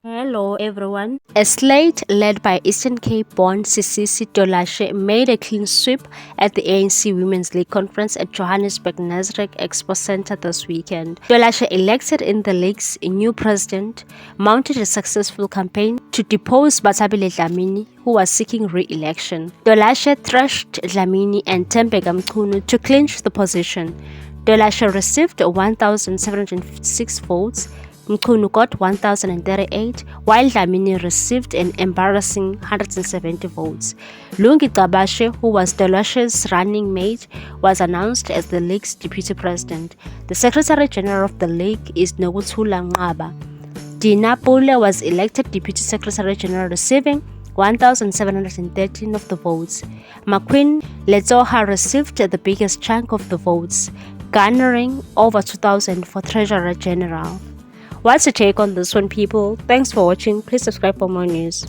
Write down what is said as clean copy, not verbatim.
Hello everyone. A slate led by Eastern Cape-born Sisi Tolashe made a clean sweep at the ANC Women's League conference at Johannesburg Nasrec Expo Center this weekend. Tolashe, elected in the league's new president, mounted a successful campaign to depose Bathabile Dlamini, who was seeking re-election. Tolashe thrashed Dlamini and Tembeka Mchunu to clinch the position. Tolashe received 1,756 votes. Mchunu got 1,038, while Dlamini received an embarrassing 170 votes. Lungi Tabashe, who was Tolashe's running mate, was announced as the league's deputy president. The secretary general of the league is Nokuthula Nqaba. Dina Pule was elected deputy secretary general, receiving 1,713 of the votes. McQueen Letsoha received the biggest chunk of the votes, garnering over 2,000 for treasurer general. What's your take on this one, people? Thanks for watching. Please subscribe for more news.